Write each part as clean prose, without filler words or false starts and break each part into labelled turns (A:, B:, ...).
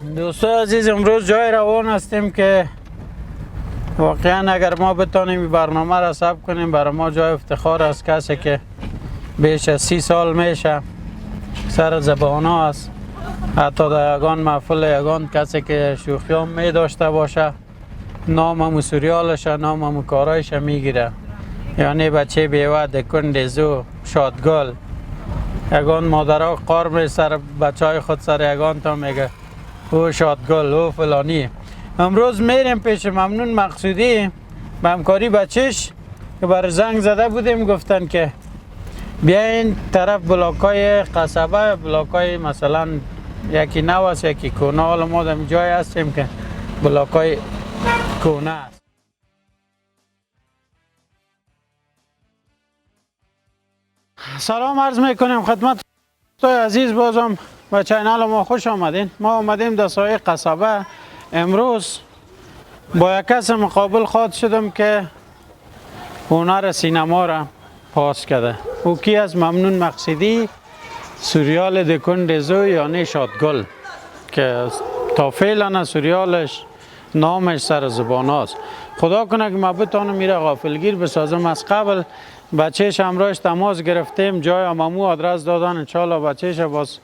A: دوستان عزیز، امروز جای روان هستیم که واقعا اگر ما بتانیم این برنامه را ثبت کنیم برای ما جای افتخار است. کسی که بیش از 30 سال میشه سر زبان ها است، حتی در یگان محفل یگان کسی که شوخیان می داشته باشه نام سوریالش نام کارایش میگیره. یعنی بچه بیوه دکن دیزو شادگل یگان مادرها قار می سر بچه های خود سر یگان تا میگه او شادگل او فلانی. امروز میریم پیش ممنون مقصودی به همکاری بچهش که بر زنگ زده بودیم، گفتن که بیاین طرف بلاکای قصبه، بلاکای مثلا یکی نو است یکی کونه. حالا ما در جای هستیم که بلاکای کونه است. سلام عرض میکنیم خدمت عزیز، بازم به چینل ما خوش آمدین. ما آمدیم در سایه قصبه. امروز با یک کس مقابل خواد شدم که هنر سینما را پاس کرده. او کی از ممنون مقصودی، سوریال دکن دیزو یعنی شادگل، که تا فعلا سوریالش نامش سر زبان است. خدا کنه که ما بتانم میره غافلگیر بسازم. از قبل بچهش همراهش تماس گرفتیم، جای امامو آدرس دادن، انشالله بچهش باز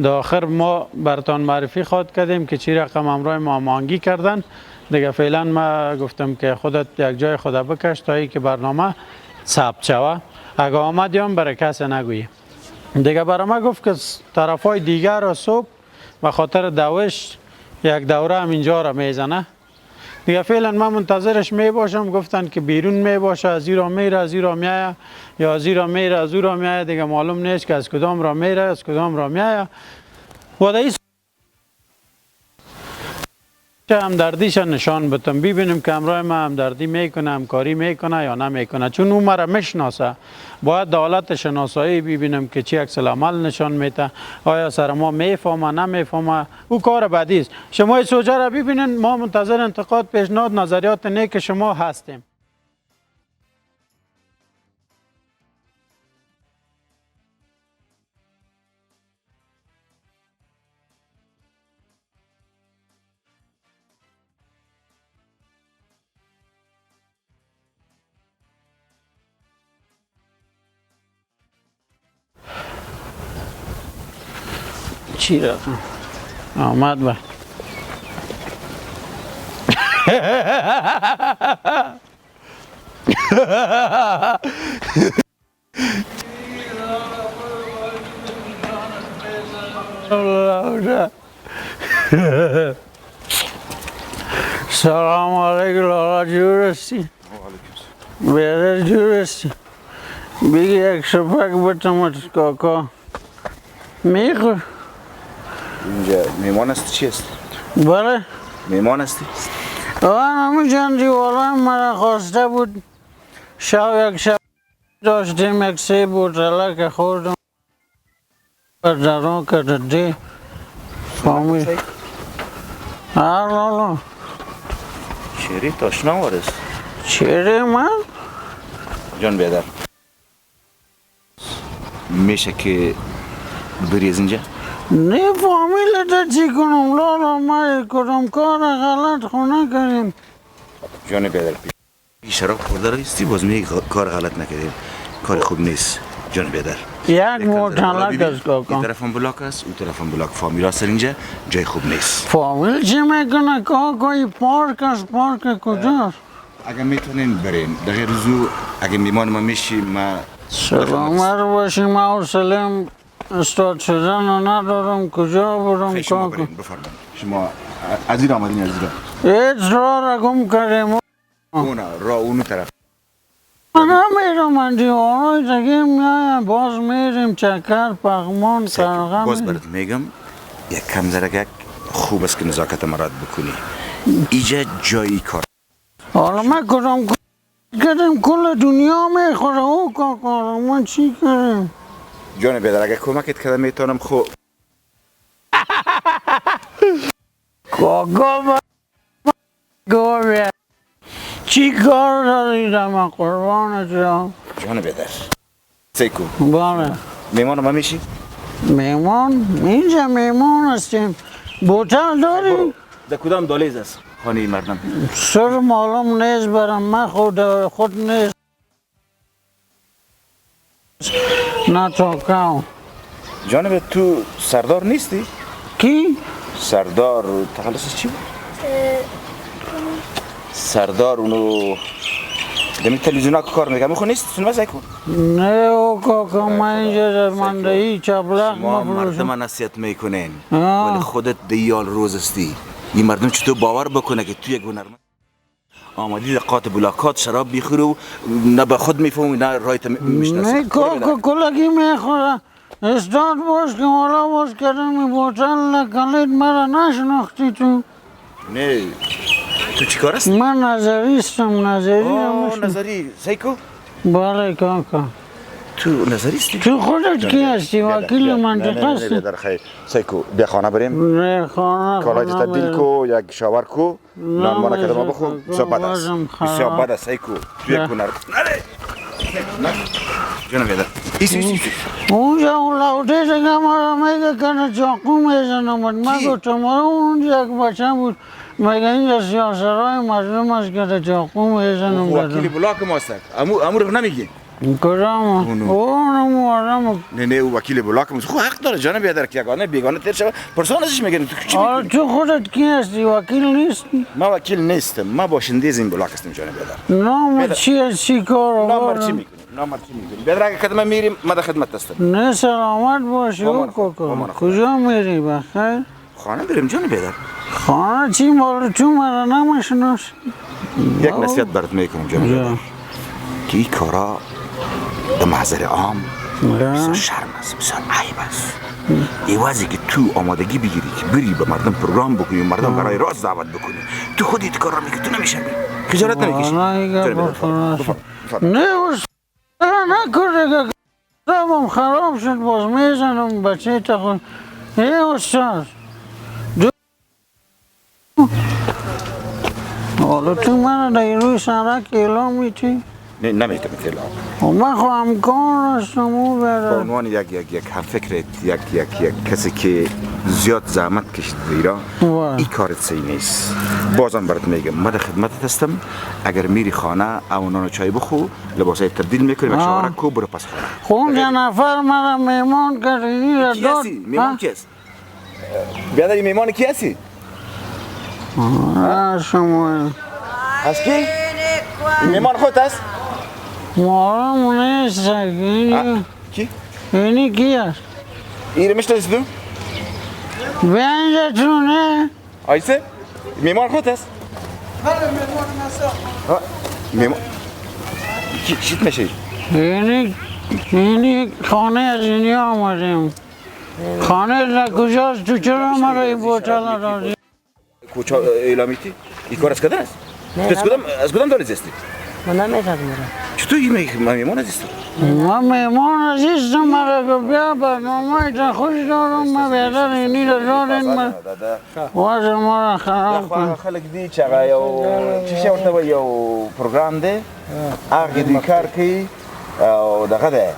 A: داخل ما برتان معرفی خواد کردیم که چی رقم همراه ما مانگی کردن. دیگه فعلا ما گفتم که خودت یک جای خدا بکش تا ای که برنامه ثبت شوه. اگه آمدیم برای کس نگویی. دیگه برای ما گفت که طرفای دیگر را صبح به خاطر دوش یک دوره هم اینجا را میزنه. دیگه فعلا من منتظرش می باشم. گفتن که بیرون می باشه، از این را میره از این را میایه، یا از این را میره از اون را میایه. دیگه معلوم نیست که از کدام را میره از کدام را میایه. و در این همدردیش نشان بدم، ببینیم که همراه ما همدردی میکنه، همکاری میکنه یا نمیکنه. چون او مرا میشناسه، باید دولت شناسایی ببینم که چی عکس العمل نشان میده، آیا سر ما میفهمه نمیفهمه. او کار بعدی است. شما این سوژه را ببینین، ما منتظر انتقاد، پیشنهاد، نظریات نیک شما هستیم. چی را آمد با سلام علیکم. لالا جور هستی؟ بیادر جور هستی؟ بگی یک شپک بتمت کاکا میخور.
B: اینجا میمان هستی؟ چی هست؟
A: بله
B: میمان هستی؟
A: همون چندی والا مرا خواسته بود. یک شب داشتیم یک سه بوتله که خوردم درون کردی فامیل. لالا
B: شیری تاشنا وارست
A: چیره من؟
B: جان بیادر میشه که بری از اینجا؟
A: نه فامیل تا چی کنم لالا، ما کدام کار غلط خونه کردیم.
B: جان بیادر شراب خورده رایستی باز میگی کار غلط نکردیم، کار خوب نیست جان بیادر.
A: یک موتلک از کاکا.
B: این طرف هم بلاک است اون طرف هم بلاک. فامیل هست اینجا جای خوب نیست.
A: فامیل چی میکنه کاکا؟ پارک است. پارک کجاست؟
B: اگه میتونین برین دقیق روزو اگه میمان ما میشی ما
A: سلامت باشیم. ما حوصله استاد شدن رو ندارم. کجا برم
B: شما
A: کاکا؟
B: برین بفرمایید. شما از این آمدین از این
A: هیچ راه را گم کردیم.
B: اون راه اون طرف
A: من نمیرم من دیوارای دیگه میایم، باز میریم چکر پغمان کرغم.
B: باز برات میگم یک کم درک خوب است که نزاکت مراد بکنی. اینجا جایی کار.
A: حالا من کدام کردیم کل دنیا میخوره او کاکا، من چی کردیم؟
B: جان بیادر اگه کمکت کردم میتونم خوب
A: کاکا من گوه چی کار دارید من قربانت جان؟
B: جان بیادر سیکو
A: بله
B: میمان ما میشی؟
A: میمان؟ اینجا میمان هستیم. بوتل داری؟
B: در کدام دالیز است خانه مردم؟
A: سر معلوم نیست برم من خود نیست نه تاکم.
B: جانب تو سردار نیستی؟
A: کی؟
B: سردار تخلصش چی بود؟ سردار اونو دمی تلویزیون ها که کار میکنه میخون نیست؟ سنبه سعی کن
A: نه او کاکا من اینجا در مندهی چبلق
B: ما
A: مفروشم.
B: مردم نصیحت میکنین ولی خودت دیال روز استی. این مردم چطور باور بکنه که تو یک هنرمند آمادی در قاط بلاکات شراب بیخوره و نه به خود میفهمی نه رایت میشناسی.
A: نه کاکا کلگی میخوره استاد باش که حالا باز کردم این بوتل نکلید مرا نشناختی تو.
B: نه تو چی کار است؟
A: من نظریستم نظری
B: نظری سیکو؟
A: بله کاکا.
B: تو نظریستی؟
A: تو خودت کی هستی؟ وکیل منطقه هستی؟
B: نه در خیر سیکو بیا خانه بریم
A: نه خانه
B: کالای تبدیل کو یک شاور کو نان مانا کدما بخو بسیار بد است بسیار بد است سیکو تو یک هنر نه جانم بیادر ایسی
A: اونجا اون لوته دیگه مرا میگه کنه چاقو میزنم من گفتم اونجا یک بچه بود میگه اینجا سیاسرهای مردم است که چاقو میزنم.
B: وکیل بلاک ماست امو رو نمیگی؟
A: کدام؟ اونم آدم.
B: نه او وکیل بلاک ماست خب حق داره جانم بیادر که یگانه بیگانه تیر شود پرسان ازش میگن تو چی میگی؟
A: تو خودت کی هستی؟ وکیل نیستی؟
B: ما وکیل نیستم ما باشنده از این بلاک هستم جانم بیادر.
A: نام چی هستی کار
B: نامر چی میکنی؟ نامر چی میکنی؟ بیادر اگه کدام میریم ما در خدمت هستم.
A: نه سلامت باشی او کاکا. کجا میری بخیر؟
B: خانه بریم جانم بیادر.
A: خانه چی مال تو مرا نمیشناسی؟
B: یک نصیحت برات میکنم جانم بیادر که این کارا در محضر عام بسیار شرم است بسیار عیب است. ایوازی که تو آمادگی بگیری که بری به مردم پروگرام بکنی مردم برای راست دعوت بکنی تو خودی کار را میکنی تو نمیشرمی خجالت نمیکشی.
A: نه نکنه که رابم خراب شد باز میزنم بچه تخون. ای استاد حالا تو من در روی سرک اعلام میتی؟
B: نه نمیتونم اعلام.
A: من خو همکار هستم او
B: به
A: برای
B: عنوان یک همفکرت یک کسی که زیاد زحمت کشید ایران این کارت صحیح نیست. بازم برات میگم من در خدمتت هستم. اگر میری خانه او نان و چای بخو لباسای تبدیل میکنی و شاورک کو برو پس خانه.
A: خون یه نفر مرا میمان کردی را
B: کی هستی؟ میمان کی است؟ بیادر میمان کی هستی؟
A: شما
B: از کی؟ میمان خود است؟
A: معلوم نیست
B: کی؟
A: اینی کی است؟
B: این رو میشناسی تو؟
A: بیا اینجا تو نه؟
B: آیسه؟ میمان خود است؟
C: بله میمان مسا.
B: میمان چیت میشه؟
A: اینی خانه از اینی آمدیم. خانه در کجاست؟ تو چرا مرا این بوتل دادی؟
B: کجا اعلامیتی؟ این کار از کدام است؟ از کدام دالیز هستی؟
C: من نمیدونم.
B: چطور این میمان هستی؟
A: من میمان عزیزم مرا که بیا برنامه تا خوش دارم من بیادر اینی را دارین من واضح ما را خراب کن.
B: خلق دی چقا یو چیشه ورته وایي یو پروګرام دی هغه دی کار کوي او دغه دی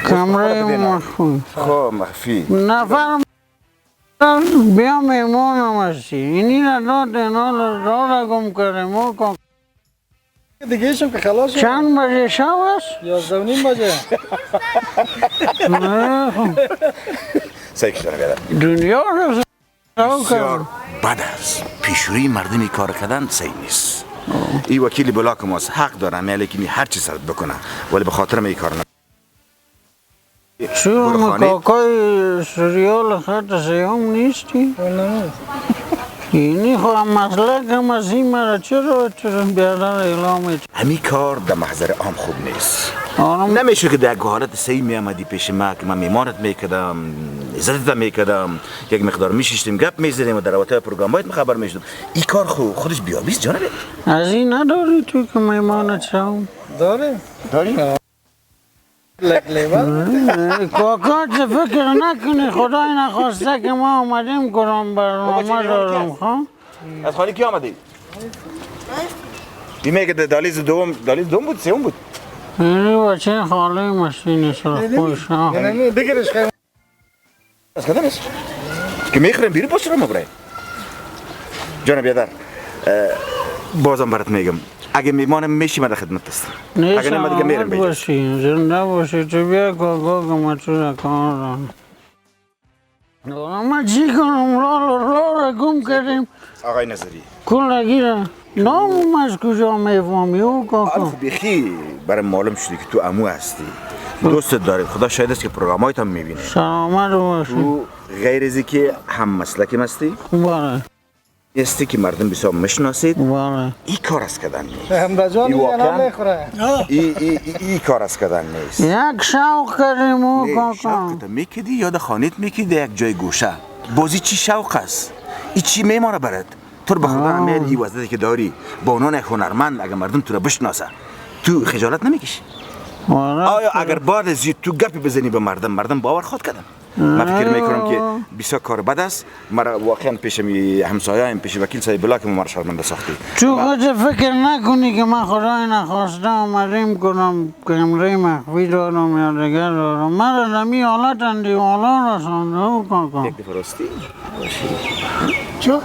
A: کمره مخفی
B: خو مخفی
A: نفر بیا میمانم هستی اینی را دادین را گم کردیم او کن.
C: دیگه ایشم که خلاص شد.
A: چند بجه شب است؟
C: 11:30 بجه.
B: سعی کردم بیادر
A: دنیا رو
B: بسیار بد است. پیشروی مردمی کار کردن صحیح نیست. این وکیل بلاک ماست حق داره لیکن هر چی سرت بکنه ولی به خاطر من این کار نکنه.
A: چون کاکای سریال خط سیام نیستی؟ اینی خواهم مسئله کم از این مرا چرا بیادر اعلام
B: همین کار در محضر عام خوب نیست. نمیشه که در حالت صحیح میامدی پیش ما که من میمانت میکردم عزتت میکردم یک مقدار میشیشتیم گپ میزدیم و در رابطه پروگرام باید خبر میشدم. این کار خودش بیابیست جانبه.
A: از این نداری تو که میمانت شوم؟
C: داره؟
B: داری؟
A: کاکا چه فکر نکنی خدای نخواسته که ما آمدیم کنم برنامه دارم خواه؟
B: از خانه کی آمدی؟ این میگه دالیز دوم بود سوم بود؟
A: اینی بچه خاله مشینش را خوش
C: نه بگیرش خیلی.
B: از کدام است؟ که میخوریم بیرون پس چرا مبره جان بیادر بازم برات میگم اگه میمانم میشیم در خدمت است اگه نمیاد دیگه میرم بیجا
A: باشی زنده باشی تو بیا کاکا که ما تو را کار دارم ما چی کنم را گم کردیم
B: آقای نظری
A: کل گیره نامم از کجا میفهمی او کاکا
B: خب بخی برای معلوم شدی که تو امو هستی دوستت داری خدا شاید است که پروگرامایت هم میبینه
A: سلامت باشی
B: تو غیر از که هم مسلکی مستی
A: بله
B: استی که مردم بسیار مشناسید
A: بله
B: این کار است کردن نیست
C: همدجان
B: ای
C: میگه
B: واقعا؟
C: نمیخوره
B: این کار است کردن نیست
A: یک شوق کردیم او کاکا
B: شوقت میکدی یاد خانیت میکدی یک جای گوشه بازی چی شوق است ای چی میمانه برد تو رو به خدا امیر ای وضعیتی که داری با عنوان یک هنرمند اگر مردم تو را بشناسه تو خجالت نمیکشی آیا اگر بعد از تو گپی بزنی به مردم باور خود کردن من فکر میکنم که بسیار کار بد است مرا واقعا پیش همسایه‌ام پیش وکیل صاحب بلاک مرا شرمنده ساختی
A: تو خود فکر نکنی که من خدای نخواسته آمدیم کنم کمره مخفی دارم یا دیگر دارم من را نمی حالت اندی حالا رسانده او کاکا
B: یک دفعه راستی
C: چو؟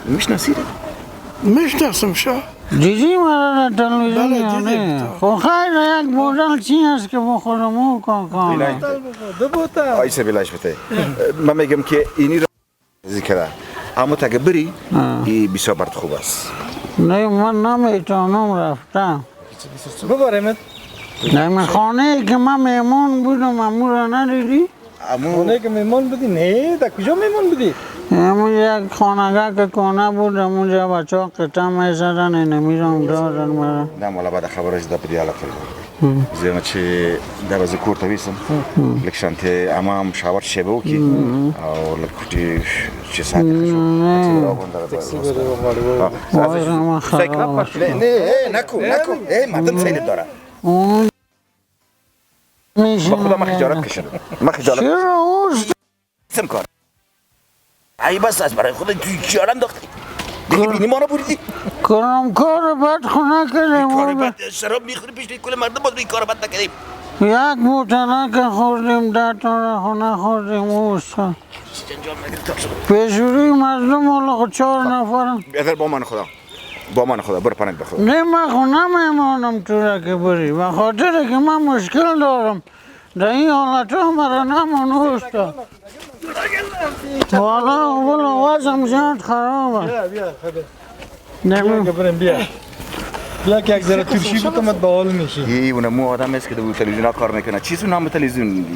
B: میشناسی
C: میشناسم شو
A: دیدی مرا در تلویزیون
C: بله،
A: یا
C: دیدیم.
A: نه؟ خب خیر یک بودل چی هست که بخورم او کاکا
C: دو بوتا
B: آیسه بلاش بته من میگم که اینی را ذکره اما تا بری این بسیار برد خوب است
A: نه من نمیتونم رفتم
C: بباریمت
A: نه من خانه که من میمون بودم امو را ندیدی؟
C: خونه که میمون بودی نه در کجا میمون بودی
A: همون یک خانگاه که کنه بود همونجا بچه ها قطعه میزدن نمیرم دادن مرا
B: نه مالا بعد خبرش دا پدی حالت زینا چه دوازه کورتا بیسم لکشانته اما هم شاور شبه او کی او لکوتی چه ساعتی خشو
A: وای من خراب
B: نه نکن مردم سیلت داره
A: اون میشه
B: با خدا من خجالت کشیدم من خجالت
A: چرا اوست
B: کشیدم کار ای بس از برای خدا توی چیارن داختی دیگه بینی ما رو بودی
A: کنم کار بد خونه
B: کار
A: کردیم
B: بد شراب میخوری پیش کل مردم باز کار بد نکردیم
A: یک بوتنه که خوردیم ده تا خونه خوردیم اوست پیشوری مردم والا خود 4 نفرم
B: بیادر با من خدا برو پنک بخور
A: نه من خونه میمانم تو را که بری و خاطر که من مشکل دارم در این حالت ها مرا نمان اوستا والا وزم زیاد خرابه
C: بیا خبر
A: نمی
C: بیا بریم بیا که یک ذره ترشی بتومت با حال میشی
B: این مو آدم است که در تلویزیون کار میکنه چیزو نام تلویزیون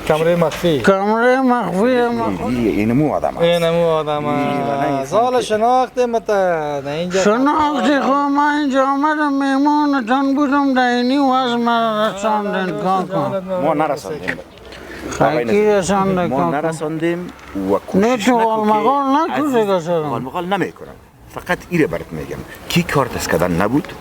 C: کمره مخفی
A: کمره مخفی
B: این مو آدم است
C: اینمو آدم سال شناخته متا نه اینجا
A: شناختی خب من اینجا آمدم میمانتان بودم در اینی وز مرا رساندن کاکا
B: ما نرساندیم
A: خیلی رسانده
B: ما
A: کاکا
B: نرساندیم و
A: نه
B: کوشش
A: تو
B: نکو
A: غالمغال نکو دیگه سرم
B: غالمغال نمیکنم فقط ایره برات میگم کی کار دست کردن نبود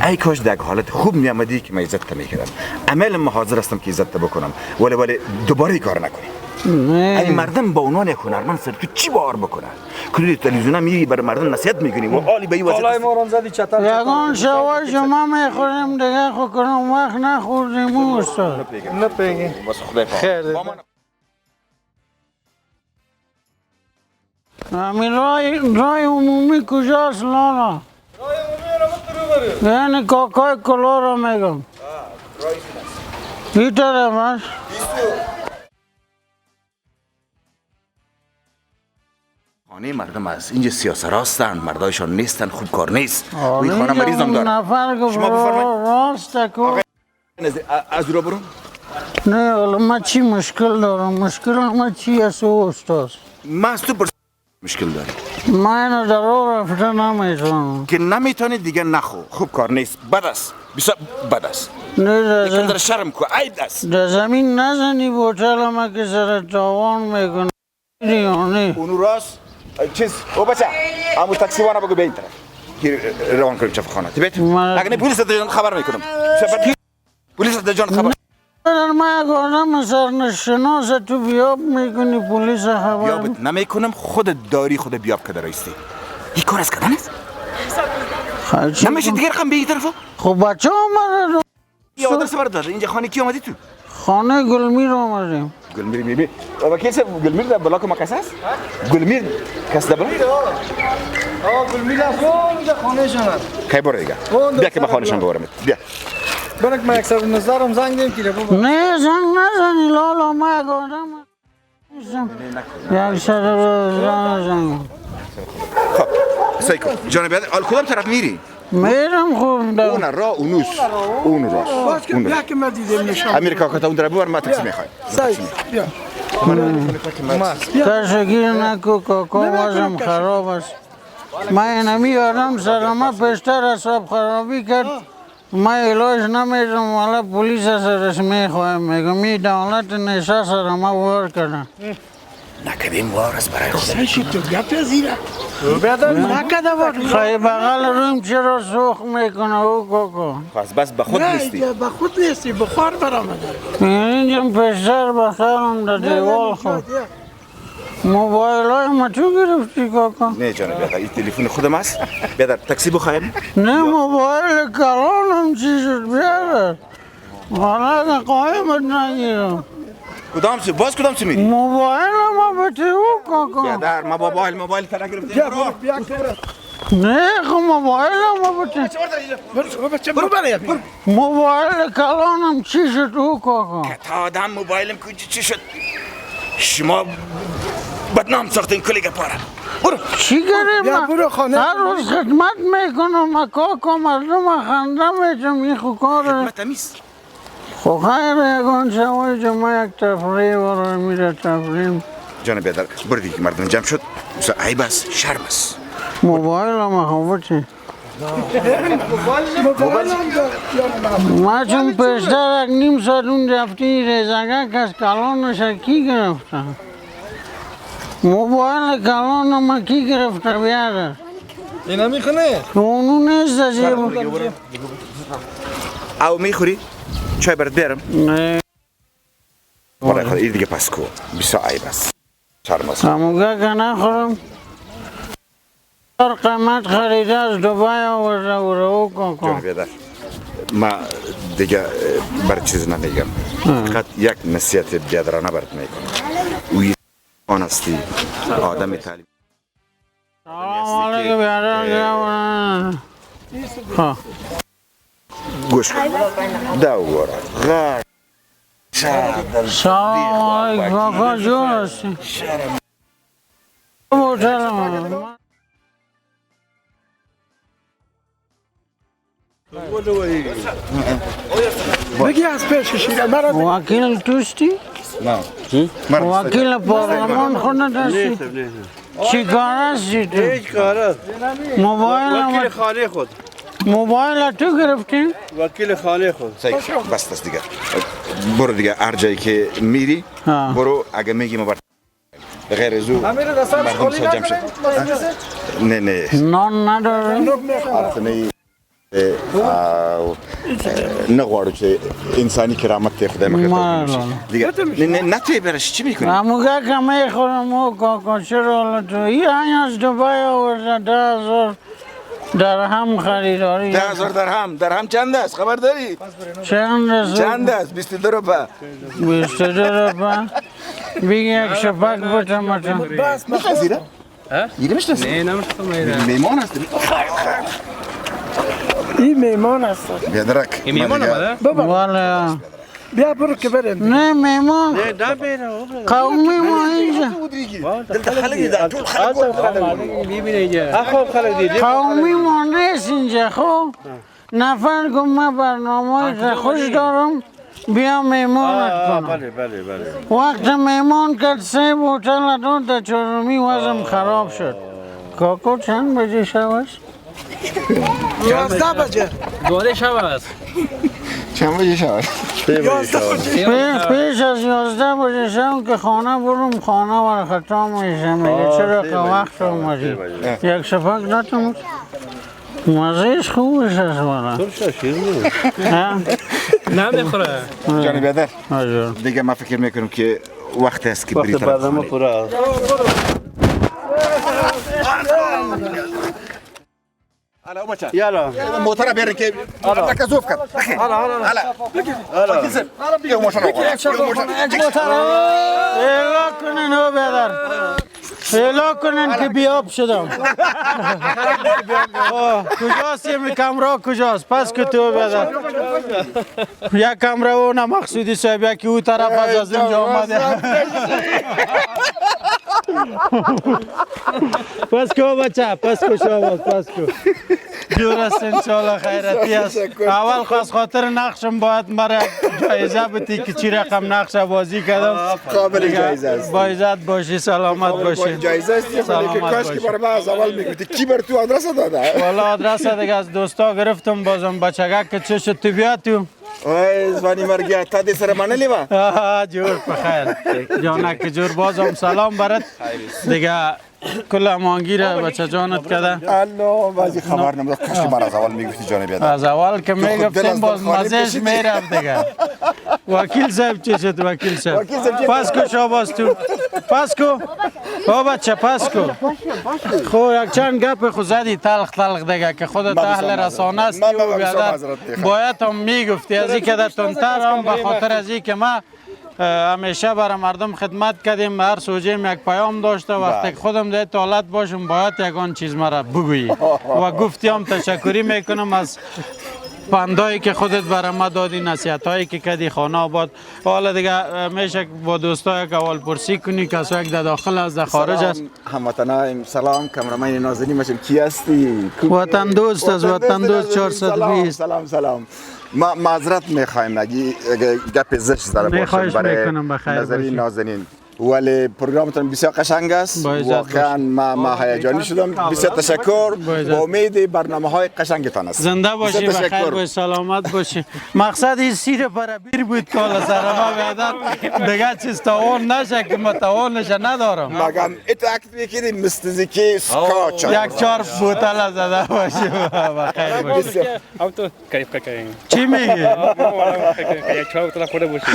B: ای کاش در حالت خوب میامدی که من عزت میکردم عمل ما حاضر هستم که عزت بکنم ولی دوباره این کار نکنی ای مردم با عنوان یک هنرمند سر تو چی باور بکنه کلی تلویزیون میری بر مردم نصیحت میکنی و حالی به این
C: حالا
B: وضعیت
C: مورم زدی چطور
A: یگان شوا شما میخوریم دیگه خود کنم وقت نخوردیم او استاد
C: نپیگی
B: بس خدا
C: خیر
A: همین رای عمومی کجاست لالا؟
C: رای عمومی رو برو
A: یعنی کاکای کلا را میگم این طرف هست؟
B: خانه مردم است اینجا سیاسراستند مردایشان نیستند خوب کار نیست
A: آره،
B: این خانه مریض هم داره
A: نفر که
B: شما بفرمایید.
A: راست کو
B: از رو برو
A: نه حالا من چی مشکل دارم مشکل من چی است او استاد
B: من از تو مشکل داری
A: من اینو در رو رفته نمیتونم
B: که نمیتونی دیگه نخو خوب کار نیست بد است بسیار بد است
A: نه
B: یکم در شرم کو عیب است
A: در زمین نزنی بوتل ما که سر تاوان میکنه نه
B: اونو راست چیز او بچه امو تاکسی وانا بگو به این طرف که روان کنیم چف خانه تبیت اگه نه پلیس در جان خبر میکنم پلیس در جان خبر
A: در ما یک آدم سرنشناس تو بیاب میکنی پلیس خبر
B: بیابت نمیکنم خودت داری خود بیاب که در ایستی این کار از کردن است نمیشه دیگر خم به این طرفو
A: خب بچه آمده
B: یا آدرس بر داده اینجا خانه کی آمدی تو
A: خانه گلمیر آمدیم
B: گلمیر میبینی وکیل صاحب گلمیر در بلاک ما کس است گلمیر کس در بلاک
C: گلمیر اونجا خانه شما
B: کی بار دیگه بیا که به خانهشان ببرمت بیا
C: برک ما 119 هم زنگ دیم که بابا
A: نه زنگ نزنی لالا ما گفتم یک زنگ
B: خب سعی کن جان بیادر آل کدام طرف میری
A: میرم خوب
B: اون را اونوس اون راست اون
D: بیا که ما دیدیم نشان
B: امریکا که تا اون در ببر ما تاکسی میخوای
D: بیا
A: تشکیر نکو کاکا وزم خراب است من نمی آدم سرما پیشتر حساب خرابی کرد ما علاج نمیدم والا پلیس سرش میخوایم میگم می دولت نشا سرما وار کردن
B: نکدیم وارس برای خود
D: سایشی تو گپ زیره نکده بود
A: خواهی بغل رویم چرا سوخ میکنه او کاکا
B: بس به خود نیستی
D: نه به خود نیستی بخار برآمده
A: اینجا پیشتر بخیرم در دیوال خود موبایل های ما تو گرفتی کاکا
B: نه جان بیادر این تلفن خودم است بیادر تاکسی بخوایم
A: نه موبایل کلانم چی شد بیادر حالا قایمت نگیرم
B: کدام سو باز کدام سو میری
A: موبایل ما بته او کاکا
B: بیادر ما موبایل ترا گرفتیم
D: بیا که
A: نه خب موبایل ما بته
D: برو برای
A: موبایل کلانم چی شد او کاکا
B: تا آدم موبایلم کجا چی شد شما بدنام ساختین کلیگا پاره برو
A: چی کردیم
D: بیا برو خانه.
A: هر روز خدمت میکنم کاکا مردم خنده میتم این خو کاره
B: تمیز
A: خو خیر یکان شوی که ما یک تفریح برای میره تفریح
B: جان بیادر برو دیگه مردم جمع شد بسا عیب است شرم است
A: موبایل ما خوبه ما چون پیشتر یک نیم ساعت اون رفتی ریزگه کس کلانش کی گرفته موبایل کلان ما کی گرفته بیادر
C: اینا میخونه
A: اونو نیست از
B: او میخوری چای برات بیارم
A: نه
B: برای خود این دیگه پس کو بسا عیب است شرم است
A: هموگه که نخورم قیمت خریده از دوبای آورده و رو
B: جان
A: کاکا
B: بیادر ما دیگه بر چیز نمیگم فقط یک نصیحت بیادرانه برات میکنم اوی آن هستی آدم تعلیم
A: سلام علیکم بیادر خب
B: گوش کن دوباره غر
A: سلام علیکم کاکا جور هستی محترم
D: بگی از پیش شیره مرا
A: وکیل توستی؟
B: نه
A: وکیل پارلمان خونه دستی؟ چی کار هستی تو؟
E: هیچ کار است. وکیل خانه خود.
A: موبایل تو گرفتی؟
E: وکیل خانه خود.
B: بس است دیگه برو دیگه هر جایی که میری
A: ها.
B: برو اگه میگی ما بر غیر از او
C: امیر دستم
B: مردم
C: خالی
B: سر جمع شد نه نه
A: نان نداری؟
B: حرف نغواړو چې انساني کرامت ته خدای مخه دیگه نه نه ته برش چی میکنی
A: هموگه که میخورم او کاکا چرا تو این از دوبای آورده 10,000 درهم خریداری
B: 10,000 درهم چند است خبر داری
A: چند
B: است 22 روپه
A: 22 روپه بگی یک شپک بتم تو
D: بس
B: میخوازیره یه میشناسی
E: نه نمیشتم
B: میمان هست
D: این میمان است
B: بیادرک
E: این میمان آمده؟
A: والا
D: بیا برو که بریم
A: نه میمان
E: نه بیره
A: قومی ما اینجا
E: میبینه اینجا خوب خلق دیدی
A: قومی ما نیست اینجا خب نفر گم من برنامه که خوش دارم بیا میمانت کنم
E: بله بله بله
A: وقت میمان کرد 3 بوتل داد در چهارمی وزم خراب شد کاکو چند بجه شب است؟
D: 11 بجه
E: دوده شب است
B: چند بجه شد
D: 11 بجه
A: پیش از 11 بجه شب که خانه برم خانه ور خطا میشه میگه چرا که وقت اومدی یک شفق داتم مزهش خوبش است والا
E: نمیخوره
B: جان بیادر
A: حضور
B: دیگه ما فکر میکنم که وقت است که بری
E: وقت
B: طرف
E: برنامه
B: خانه.
E: پورا است
B: حالا بچه
D: یالا
B: موتر بیارین که لکه زوف کرد حالا بیا ماشین
A: ایلا کنین او بیادر ایلا کنین که بیاب شدم کجاست یه کمرا کجاست پس که تو بیادر یک کمرا او نه مقصودی صاحب یکی او طرف از اینجا آمده پس کو بچه پس کو شما پس کو جور است انشالله خیرتی است اول خواست خاطر نقشم باید مرا جایزه بودی که چی رقم نقش بازی کردم
B: قابل جایزه است
A: با عزت باشی سلامت باشی
B: جایزه است که کاش که برای من از اول میگفتی کی بر تو آدرس داده
A: والا آدرس دیگه از دوستا گرفتم بازم بچگک که چه شد تو بیا تو
B: وای زبانی مرگی تا دی سر من لیوا
A: جور بخیر جانک جور بازم سلام برات دیگه کل امانگیره بچه جانت کده
B: الله بازی خبر نمیداد کاش که من از اول میگفتی جان بیاد
A: از اول که میگفتیم باز مزهش میرفت دیگه وکیل صاحب چه شد وکیل صاحب پس کو شاباز تو پس کو با بچه پس کو خو یک چند گپ خو زدی تلخ دیگه که خودت اهل رسانه است باید هم میگفتی از این که در تندتر هم به خاطر از این که ما همیشه برای مردم خدمت کردیم هر سوژیم یک پیام داشته وقتی خودم در حالت باشم باید یگان چیز مرا بگویی و گفتیم تشکری میکنم از پندایی که خودت برای ما دادی نصیحت هایی که کردی خانه آباد حالا دیگه میشه با دوستا یک اول پرسی کنی کسا یک در داخل است در خارج است
B: هموطنان سلام کامرامین نازنین مشم کی هستی
A: وطن دوست از وطن دوست 420
B: سلام ما معذرت میخوایم اگه گپ زشت داره باشم برای نازنین نازنین ولی پروگرامتون بسیار قشنگ است واقعا ما هیجانی شدم بسیار تشکر با امید برنامه‌های قشنگتان است
A: زنده باشی بخیر باشی سلامت باشی مقصد این سیر پربیر بود که حالا سر ما بیادر دیگه چیز تاون نشه که ما تاونش ندارم
B: مگم اتاکت میکنی مستزیکی سکاچ
A: یک چهار بوتل زده باشی بخیر باشی
E: auto califica que
A: چی میگی؟
E: یک چهار بوتل خورده باشی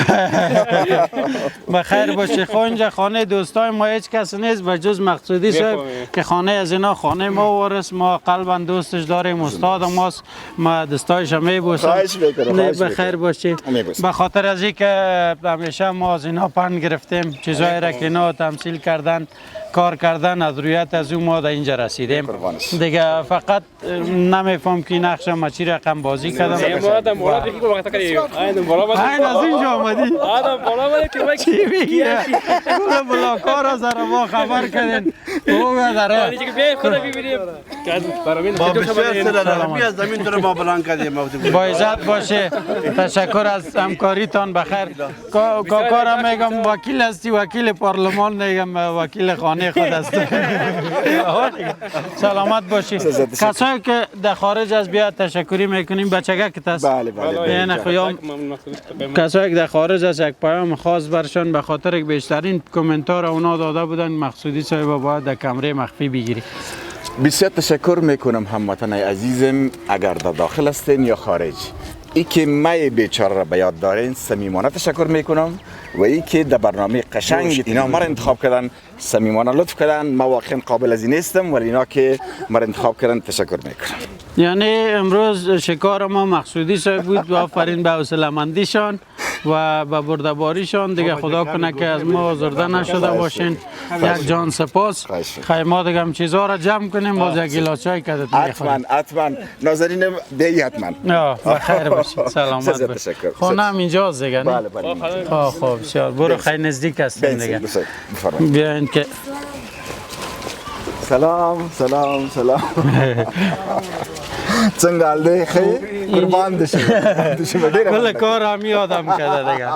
A: بخیر باشی اینجا خانه دوستای ما هیچ کس نیست به جز مقصودی صاحب که خانه از اینا خانه ما وارث ما قلبا دوستش داریم استاد ماست ما دوستایش هم میبوسم بخیر باشی به خاطر از این که همیشه ما از اینا پند گرفتیم چیزایی را که اینا تمثیل کردن کار کردن از رویت از اون ما در اینجا رسیدیم دیگه فقط نمیفهم که نقش ما چی رقم بازی کردم
E: آدم بالا دیگه وقت کردی آدم بالا
A: این از اینجا آمدی
E: آدم بالا که من
A: چی میگی کل بلاکار از ما خبر کردین او داره
E: دیگه بیا خدا ببینیم برامین
D: با بسیار سلام از زمین تو ما بلند کردیم
A: با عزت باشه تشکر از همکاریتان بخیر کارم میگم وکیل هستی وکیل پارلمان میگم وکیل خانه خود است سلامت باشی کسایی که در خارج از بیا تشکری میکنیم بچگک است
B: بله
A: یعنی خیام کسایی که در خارج از یک پیام خاص برشان به خاطر که بیشترین کامنتار اونا داده بودن مقصودی صاحب باید در کمره مخفی بگیری
B: بسیار تشکر میکنم هموطنای عزیزم اگر در داخل هستین یا خارج ای که مای بیچاره را به یاد دارین صمیمانه تشکر میکنم و ای که در برنامه قشنگ اینا مرا انتخاب کردن صمیمانه لطف کردن ما واقعا قابل از این نیستم ولی اینا که مرا انتخاب کردن تشکر میکنم
A: یعنی امروز شکار ما مقصودی صاحب بود و آفرین به حوصله‌مندیشان و به بردباریشان دیگه خدا کنه که از ما آزرده نشده باشین یک جان سپاس خیلی ما دیگه هم چیزها را جمع کنیم باز یک گیلاس چای کدت میخوریم
B: حتما نازنین بیایی حتما
A: بخیر باشید سلامت باشید خانه هم اینجاست دیگه
B: بله
A: خب بسیار برو خیلی نزدیک هستین دیگه بیاین که
B: سلام څنګه حال خیر قربان دشم
A: کل کار هم یادم کرده دیگه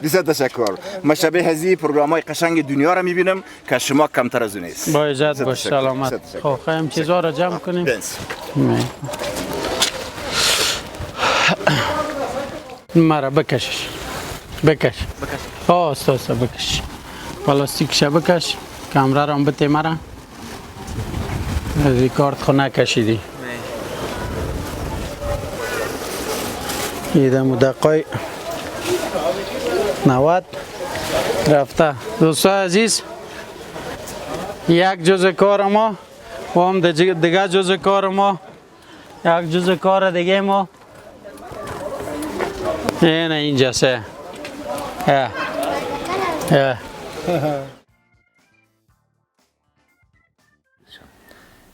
B: بسیار تشکر ما شبیه هزی پروگرام‌های قشنگ دنیا را می‌بینم که شما کمتر از اون نیست
A: با عزت باش سلامت خب خیلی چیزا را جمع کنیم مرا بکش استاد بکش پلاستیکش بکش کامرا را هم بده مرا ریکارد خو نکشیدی ایده مدقای 90 رفته دوستای عزیز یک جزء کار ما و هم دیگه جزء کار ما یک جزء کار دیگه ما اینه اینجا سه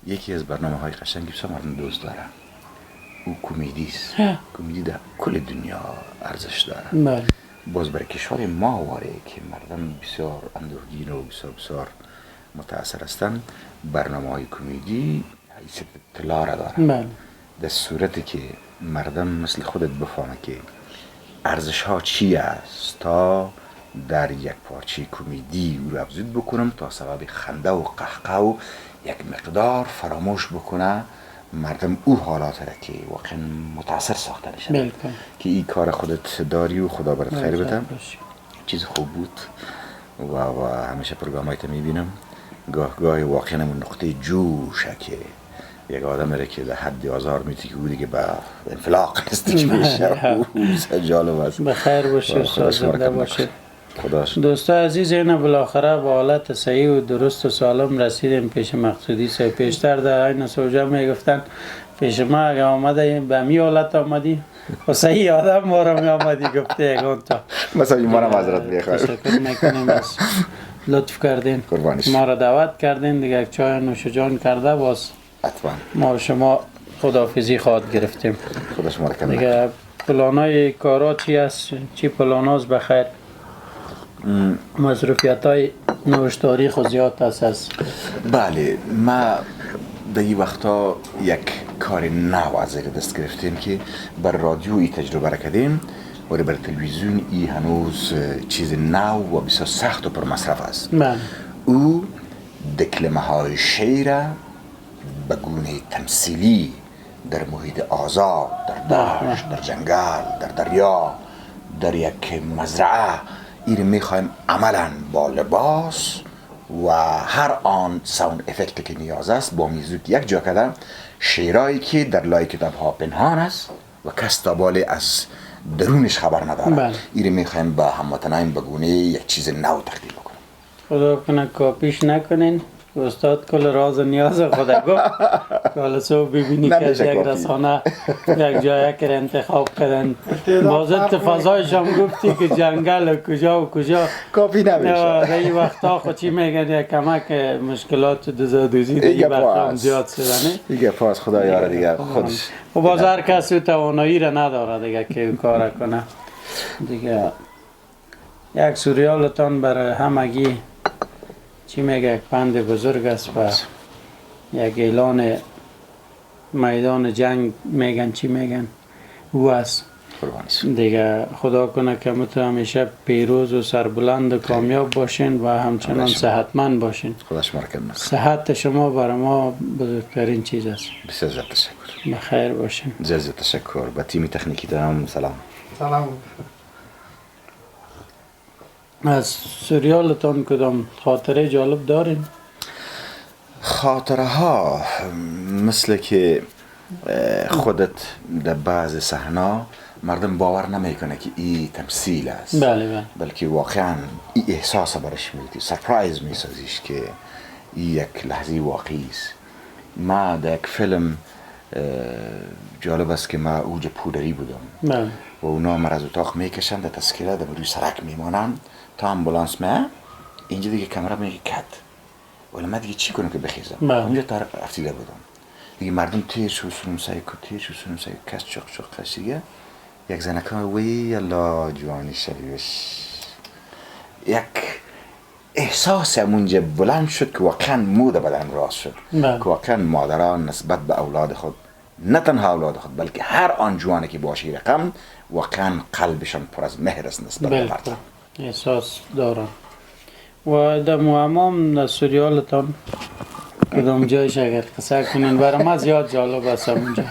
B: یکی از برنامه های قشنگی بسیار مردم دوست داره او کمدی است. کمدی در کل دنیا ارزش داره.
A: بله.
B: باز برای کشور ما واره که مردم بسیار اندوهگین و بسیار متاثر هستند، برنامه های کمدی حیثیت اطلاع را داره.
A: بله.
B: در صورتی که مردم مثل خودت بفهمه که ارزش ها چی است تا در یک پارچه کمدی او را افزود بکنم تا سبب خنده و قهقه و یک مقدار فراموش بکنه، مردم او حالات را که واقعا متاثر ساخته نشد.
A: بالکل.
B: که این کار خودت داری و خدا برات خیر بده. چیز خوب بود و همیشه پروگرام هایت میبینم. گاه واقعا اون نقطه جوشه که یک آدم را که در حد آزار میتی که او دیگه به انفلاق نستیش میشه. او جالب است.
A: بخیر باشه، سازنده باشه.
B: خداش.
A: دوستا عزیز، اینه بالاخره با حالت صحیح و درست و سالم رسیدیم پیش مقصودی سه. پیشتر در این سوژه میگفتن پیش ما اگه آمده به می حالت آمدی و صحیح آدم ما را می آمدی گفته یکان تا
B: مثلا ما را معذرت میخوایم.
A: تشکر میکنیم از لطف کردین، ما را دعوت کردین دیگه، یک چای نوش جان کرده باز
B: حتما
A: ما و شما خداحافظی خواهد گرفتیم.
B: خدا شما را کنه.
A: دیگه پلانای کارا چی است؟ چی پلاناست بخیر؟ مصروفیت های نوشتاری خود زیاد است.
B: بله، ما در این وقتا یک کار نو از زیر دست گرفتیم که بر رادیو ای تجربه را کردیم و بر تلویزیون ای هنوز چیز نو و بسیار سخت و پر مصرف است.
A: بله.
B: او دکلمه های شعر به گونه تمثیلی در محیط آزاد، در دشت، در جنگل، در دریا، در یک مزرعه، این میخوایم عملا با لباس و هر آن ساوند افکت که نیاز است با میوزیک یک جا کردن، شعرهایی که در لای کتاب ها پنهان است و کس تا باله از درونش خبر نداره. این میخوایم با هموطنان به گونه یک چیز نو تقدیم بکنیم.
A: خدا کنه کاپیش نکنین. استاد کل راز نیاز خدا گفت. حالا صبح ببینی که از یک رسانه یک جایی که انتخاب کردن بازت فضایش هم گفتی که جنگل و کجا
B: کافی نمیشه.
A: در این وقتا خود چی میگن یک کمک مشکلات دوزی دیگه وقتا زیاد شدنه
B: دیگه پاس خدا یاره دیگه خودش
A: و باز هر کسی توانایی را نداره دیگه که کار کنه دیگه. یک سوریالتان برای همگی چی میگه، یک پند بزرگ است و یک اعلان میدان جنگ میگن، چی میگن او است دیگه. خدا کنه که متو همیشه پیروز و سربلند و کامیاب باشین و همچنان صحتمند باشین.
B: خدا شما را کنه.
A: صحت شما برای ما بزرگترین چیز است.
B: بسیار زیاد تشکر.
A: بخیر باشین.
B: زیاد تشکر. با تیم تکنیکی دارم سلام.
C: سلام.
A: از سریالتان کدام خاطره جالب دارین؟
B: خاطره ها مثل که خودت در بعض صحنه مردم باور نمیکنه که این تمثیل است.
A: بله.
B: بلکه واقعا این احساس برش میدی، سرپرایز میسازیش که این یک لحظه واقعی است. ما در یک فیلم جالب است که ما اوج پودری بودم.
A: بله.
B: و اونا مرا از اتاق میکشن در تذکره در روی سرک میمانن تا امبولانس میه، اینجا دیگه کامرا میگه کت، ولی من دیگه چی کنم که بخیزم. اونجا طرف افتیده بودم دیگه، مردم تیر شو سونم سایه کس چاق خشیگه. یک زنکان وی الله جوانی شریفش، یک احساس همونجا بلند شد که واقعا مود بدن راست شد. که واقعا مادران نسبت به اولاد خود، نه تنها اولاد خود بلکه هر آن جوانی که باشی رقم، واقعا قلبشان پر از مهر است نسبت به مردم.
A: احساس دارم. و در معمام در سریالتان کدام جایش اگر قصه کنین برای ما زیاد جالب است. اونجا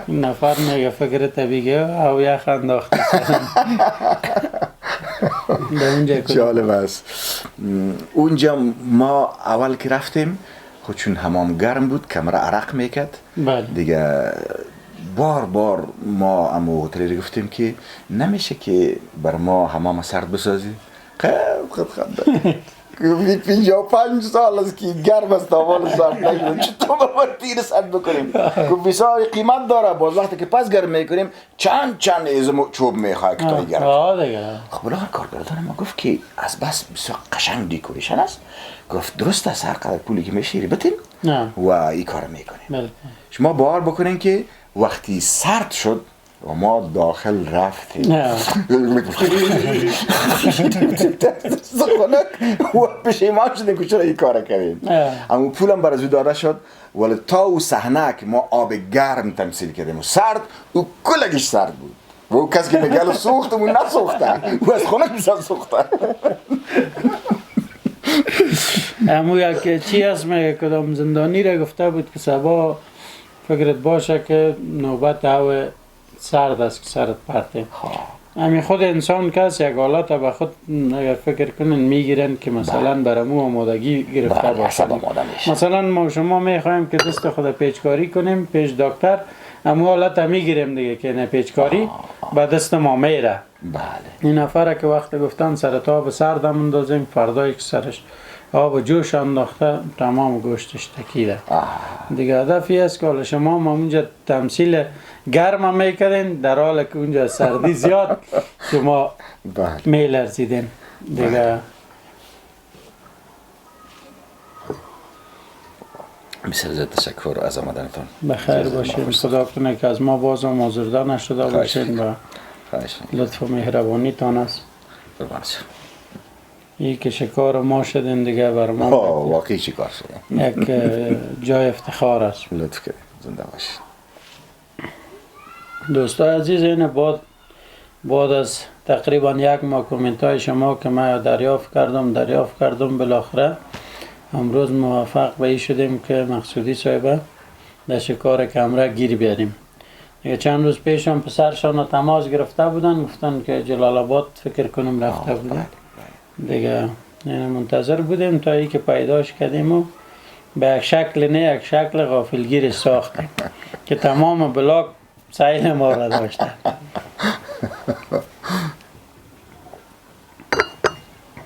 A: این نفر میگه فکر طبیعیه او یخ انداخته
B: جالب است. اونجا ما اول که رفتیم خود چون حمام گرم بود کمره عرق میکرد دیگه، بار ما امو هتلی گفتیم که نمیشه که بر ما حمام سرد بسازی، خد خنده 55 سال است که گرم است اول سرد نشد چطور باید پیر سرد بکنیم که بسیار قیمت داره باز وقتی که پس گرم میکنیم چند ازم چوب میخواه که تا گرم
A: دیگه
B: خب بالاخره کارگردان ما گفت که از بس بسیار قشنگ دیکوریشن است گفت درست است هر قدر پولی که میشیری بتین و این کار میکنیم شما باور بکنین که وقتی سرد شد و ما داخل رفتیم سخنک و پشیمان شدیم که چرا این کار کردیم اما پولم برای داده شد ولی تا او صحنه که ما آب گرم تمثیل کردیم و سرد او کلگش سرد بود و او کسی که میگل سوختم و نسوخته و از خونه بیزن سوخته
A: امو یک چی هست میگه کدام زندانی را گفته بود که سبا فکرت باشه که نوبت هوا سرد است که سرد پرته همین خود انسان کس یک حالت به خود اگر فکر کنن میگیرن که مثلا برامو آمادگی گرفته باشه مثلا ما شما میخوایم که دست خود پیچکاری کنیم پیش دکتر امو حالت میگیریم دیگه که نه پیچکاری به دست ما میره این نفره که وقت گفتن سرت آب سرد هم اندازیم فردایی که سرش آب جوش انداخته تمام گوشتش تکیده دیگه هدفی است که حالا شما ما اونجا تمثیل گرم هم میکردین در حال که اونجا سردی زیاد شما میلرزیدین دیگه
B: بسیار زیاد تشکر از آمدنتون
A: بخیر باشین خدا کنه که از ما باز هم آزرده نشده باشین و لطف و مهربانیتان است این که شکار ما شدین دیگه بر ما
B: واقعی شکار شدین
A: یک جای افتخار است
B: لطف کنید زنده باشید
A: دوستای عزیز این بعد از تقریبا یک ماه کامنت های شما که من دریافت کردم بالاخره امروز موفق به این شدیم که مقصودی صاحبه در شکار کمره گیر بیاریم دیگه چند روز پیش هم پسرشان تماس گرفته بودن گفتن که جلال آباد فکر کنم رفته بودن دیگه منتظر بودیم تا ای که پیداش کردیم و به یک شکل نه یک شکل غافلگیر ساختیم که تمام بلاک سیل ما را داشته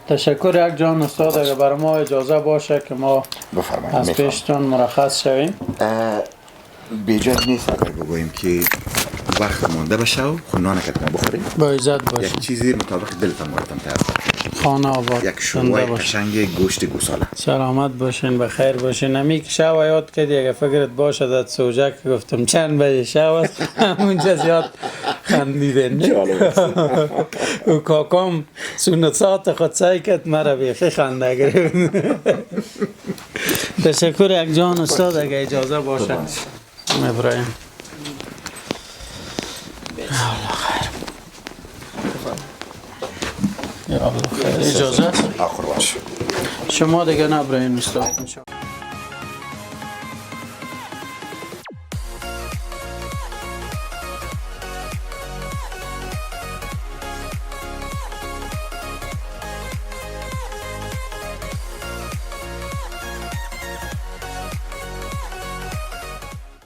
A: تشکر یک جان استاد اگر برای ما اجازه باشه که ما از پیشتون مرخص شویم
B: بیجای نیست اگر بگوییم که وقت مونده بشه و خونانه که ما بخوریم
A: با عزت باشیم
B: یک چیزی مطابق دلتان براتان تیار
A: خانه آباد
B: یک شروع قشنگ گوشت گوساله
A: سلامت باشین بخیر باشین امی که شو یاد کردی اگه فکرت باشه داد سوجک گفتم چند بجه شو است همونجا زیاد خندیدن و کاکام سنت ساعت خود سعی کرد مرا بیخی خنده گرفت تشکر یک جان استاد اگه اجازه باشه ابراهیم الله خیر یا الله خیر اجازه
B: آخر باش
A: شما دیگه نه ابراهیم استاد